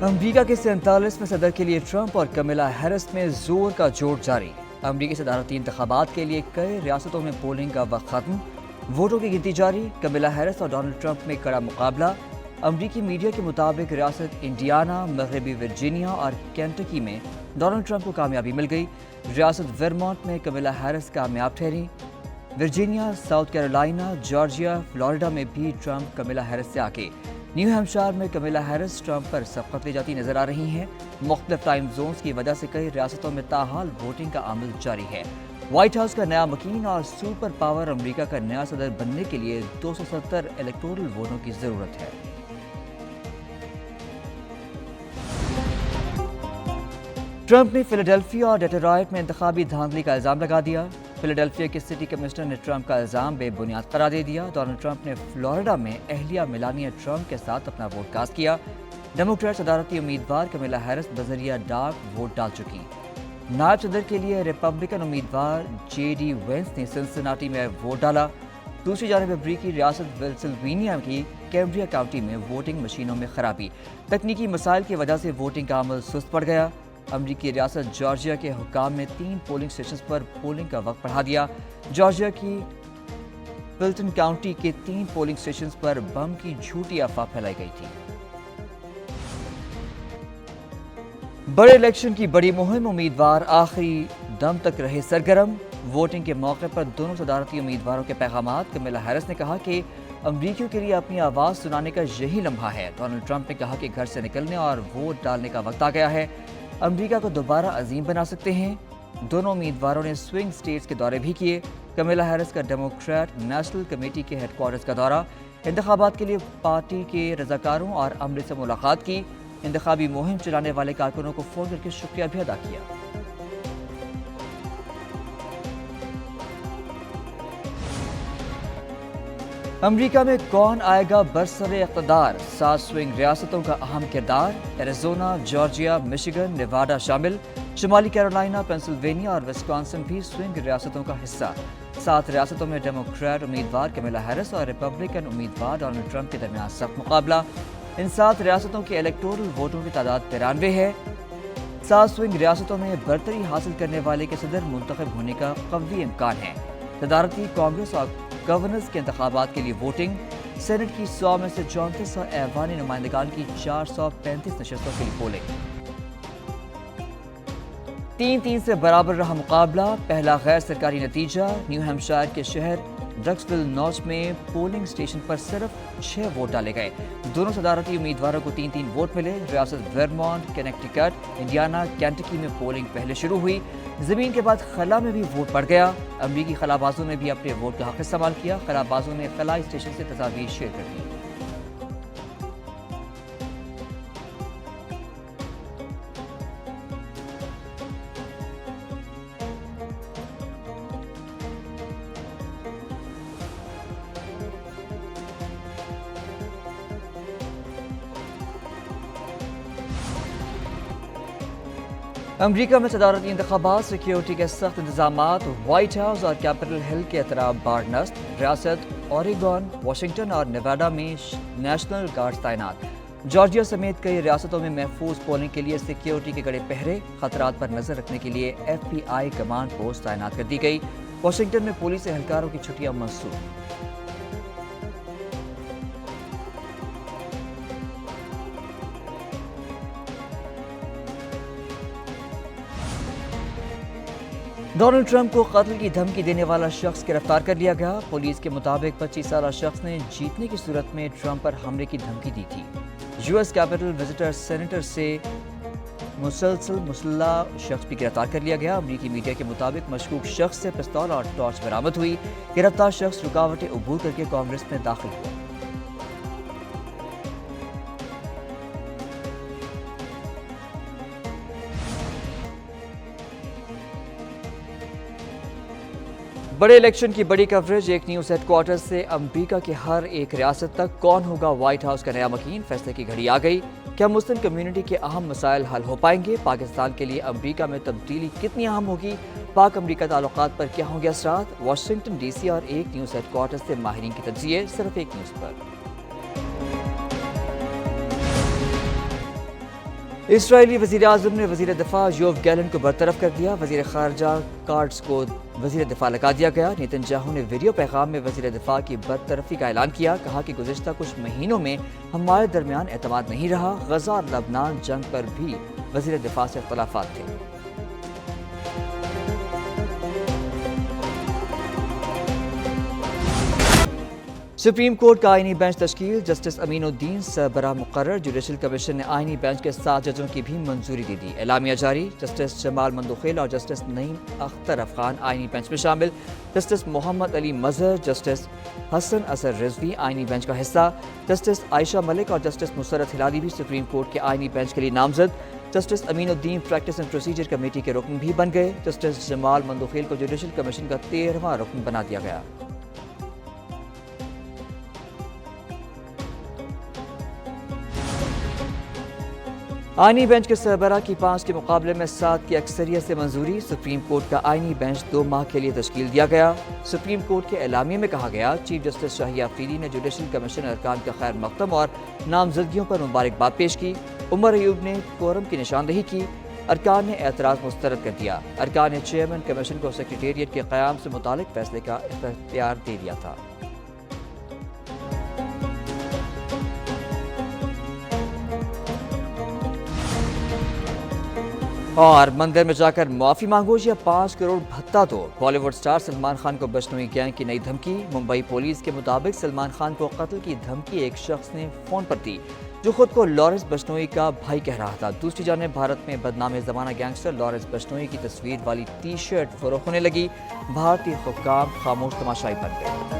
अमरीका के 47वें सदर के लिए ट्रंप और कमला हैरिस में जोर का जोड़ जारी। अमरीकी सदारती इंतखाबात के लिए कई रियासतों में पोलिंग का वक्त खत्म, वोटों की गिनती जारी। कमला हैरिस और डोनाल्ड ट्रंप में कड़ा मुकाबला। अमरीकी मीडिया के मुताबिक रियासत इंडियाना, मगरबी वर्जीनिया और केंटकी में डोनाल्ड ट्रंप को कामयाबी मिल गई। रियासत वर्मोंट में कमला हैरिस कामयाब ठहरी। Virginia, south Carolina, Georgia, Florida में भी ट्रंप कमला हैरिस से आगे। न्यू हैम्पशायर में कमला हैरिस ट्रंप पर सबकत ले जाती नजर आ रही हैं। मुख्तलिफ टाइम जोन्स की वजह से कई रियासतों में ताहाल वोटिंग का अमल जारी है। व्हाइट हाउस का नया मकीन और सुपर पावर अमरीका का नया सदर बनने के लिए 270 इलेक्टोरल वोटों की जरूरत है। ट्रंप ने फिलाडेल्फिया और डेट्रॉइट में इंतखाबी धांधली का इल्जाम लगा दिया। फिलाडेल्फिया के सिटी कमिश्नर ने ट्रंप का इल्जाम बेबुनियाद करार दे दिया। डोनाल्ड ट्रंप ने फ्लोरिडा में अहलिया मेलानिया ट्रंप के साथ अपना वोट कास्ट किया। डेमोक्रेट सदारती उम्मीदवार कमला हैरिस बजरिया डाक वोट डाल चुकी। नायब सदर के लिए रिपब्लिकन उम्मीदवार JD वेंस ने सिंसिनाटी में वोट डाला। दूसरी जानब अमरीकी रियासत पेंसिल्वेनिया की कैम्ब्रिया काउंटी में वोटिंग मशीनों में खराबी। तकनीकी मसाइल की वजह से वोटिंग का अमल सुस्त पड़ गया। अमरीकी रियासत जॉर्जिया के हुक्काम ने 3 पोलिंग स्टेशन पर पोलिंग का वक्त बढ़ा दिया। जॉर्जिया की पिल्टन काउंटी के 3 पोलिंग स्टेशन पर बम की झूठी अफवाह फैलाई गई थी। बड़े इलेक्शन की बड़ी मुहिम, उम्मीदवार आखिरी दम तक रहे सरगर्म। वोटिंग के मौके पर दोनों सदारती उम्मीदवारों के पैगामात। कमला हैरिस ने कहा कि अमरीकियों के लिए अपनी आवाज़ सुनाने का यही लम्हा है। डोनाल्ड ट्रंप ने कहा कि घर से निकलने और वोट डालने का वक्त आ गया है। अमरीका को दोबारा अजीम बना सकते हैं। दोनों उम्मीदवारों ने स्विंग स्टेट्स के दौरे भी किए। कमला हैरिस का डेमोक्रेट नेशनल कमेटी के हेडक्वार्टर्स का दौरा, इंतखाबात के लिए पार्टी के रजाकारों और अमले से मुलाकात की। इंतखाबी मुहिम चलाने वाले कारकुनों को फोन करके शुक्रिया भी अदा किया। अमरीका में कौन आएगा बरसरे इक़्तिदार, 7 स्विंग रियासतों का अहम किरदार। एरिज़ोना, जॉर्जिया, मिशिगन, नेवाडा शामिल। शुमाली कैरोलिना, पेंसिल्वेनिया और विस्कॉन्सिन भी स्विंग रियासतों का हिस्सा। 7 रियासतों में डेमोक्रेट उम्मीदवार कमला हैरिस और रिपब्लिकन उम्मीदवार डोनाल्ड ट्रंप के दरमियान सख्त मुकाबला। इन 7 रियासतों के इलेक्टोरल वोटों की तादाद 93 है। 7 स्विंग रियासतों में बरतरी हासिल करने वाले के सदर मुंतखब होने का कवी इम्कान है। सदारती कांग्रेस और गवर्नर्स के इंतखाबात के लिए वोटिंग। सेनेट की 100 में से 34 और ऐवानी नुमाइंदगान की 435 नशस्तों के लिए पोलिंग। 3-3 से बराबर रहा मुकाबला। पहला गैर सरकारी नतीजा, न्यू हैम्पशायर के शहर ड्रक्सविल नॉर्थ में पोलिंग स्टेशन पर सिर्फ 6 वोट डाले गए। दोनों सदारती उम्मीदवारों को 3-3 वोट मिले। रियासत वर्मोंट, कनेक्टिकट, इंडियाना, केंटकी में पोलिंग पहले शुरू हुई। जमीन के बाद खला में भी वोट पड़ गया। अमरीकी खलाबाजों ने भी अपने वोट का हक इस्तेमाल किया। खलाबाजों ने खला स्टेशन से तस्वीर शेयर कर दी। अमरीका में सदारती इंतखाबात, सिक्योरिटी के सख्त इंतजामात। व्हाइट हाउस और कैपिटल हिल के अतराफ बारनस्त। रियासत ओरेगन, वाशिंगटन और नेवाडा में नेशनल गार्ड्स तैनात। जॉर्जिया समेत कई रियासतों में महफूज पोलिंग के लिए सिक्योरिटी के कड़े पहरे। खतरात पर नजर रखने के लिए FBI कमांड पोस्ट तैनात कर दी गई। वाशिंगटन में पुलिस एहलकारों की छुट्टियां मंसूख। डोनाल्ड ट्रंप को कत्ल की धमकी देने वाला शख्स गिरफ्तार कर लिया गया। पुलिस के मुताबिक 25 साला शख्स ने जीतने की सूरत में ट्रंप पर हमले की धमकी दी थी। US कैपिटल विजिटर सेनेटर से मुसलसल मुसल्लह शख्स भी गिरफ्तार कर लिया गया। अमरीकी मीडिया के मुताबिक मशकूक शख्स से पिस्तौल और टॉर्च बरामद हुई। गिरफ्तार शख्स रुकावटें अबूर करके कांग्रेस में दाखिल हुआ। बड़े इलेक्शन की बड़ी कवरेज, एक न्यूज़ हेडक्वार्टर से। अमरीका के हर एक रियासत तक कौन होगा व्हाइट हाउस का नया मकीन, फैसले की घड़ी आ गई। क्या मुस्लिम कम्युनिटी के अहम मसाइल हल हो पाएंगे? पाकिस्तान के लिए अमरीका में तब्दीली कितनी अहम होगी? पाक अमरीका ताल्लुकात पर क्या होंगे असरात? वाशिंगटन DC और एक न्यूज़ हेडक्वार्टर से माहिरीन की तज्जिए, सिर्फ एक न्यूज़ पर। اسرائیلی وزیر اعظم نے وزیر دفاع یوف گیلنٹ کو برطرف کر دیا. وزیر خارجہ کارٹس کو وزیر دفاع لگا دیا گیا. نیتن یاہو نے ویڈیو پیغام میں وزیر دفاع کی برطرفی کا اعلان کیا. کہا کہ گزشتہ کچھ مہینوں میں ہمارے درمیان اعتماد نہیں رہا. غزہ اور لبنان جنگ پر بھی وزیر دفاع سے اختلافات تھے. سپریم کورٹ کا آئینی بینچ تشکیل. جسٹس امین الدین سربراہ مقرر. جوڈیشل کمیشن نے آئینی بینچ کے 7 ججوں کی بھی منظوری دے دی. اعلامیہ جاری. جسٹس جمال مندوخیل اور جسٹس نعیم اختر افغان آئینی بینچ میں شامل. جسٹس محمد علی مظہر، جسٹس حسن اظہر رضوی آئینی بینچ کا حصہ. جسٹس عائشہ ملک اور جسٹس مسرت ہلالی بھی سپریم کورٹ کے آئینی بینچ کے لیے نامزد. Justice Amin Uddin practice and procedure committee کے رکن بھی بن گئے. جسٹس جمال مندوخیل کو جوڈیشل کمیشن کا 13واں رکن بنا دیا گیا. آئینی بینچ کے سربراہ کی 5 کے مقابلے میں 7 کی اکثریت سے منظوری. سپریم کورٹ کا آئینی بینچ 2 ماہ کے لیے تشکیل دیا گیا. سپریم کورٹ کے اعلامیے میں کہا گیا، چیف جسٹس شاہی آفریدی نے جوڈیشل کمیشن ارکان کا خیر مقدم اور نامزدگیوں پر مبارکباد پیش کی. عمر ایوب نے کورم کی نشاندہی کی. ارکان نے اعتراض مسترد کر دیا. ارکان نے چیئرمین کمیشن کو سیکریٹریٹ کے قیام سے متعلق فیصلے کا اختیار دے دیا تھا. اور مندر میں جا کر معافی مانگو یا 5 کروڑ بھتہ دو. بالی ووڈ سٹار سلمان خان کو بشنوئی گینگ کی نئی دھمکی. ممبئی پولیس کے مطابق سلمان خان کو قتل کی دھمکی ایک شخص نے فون پر دی جو خود کو لارنس بشنوئی کا بھائی کہہ رہا تھا. دوسری جانب بھارت میں بدنام زمانہ گینگسٹر لارنس بشنوئی کی تصویر والی ٹی شرٹ فروخت ہونے لگی. بھارتی حکام خاموش تماشائی بن گئے.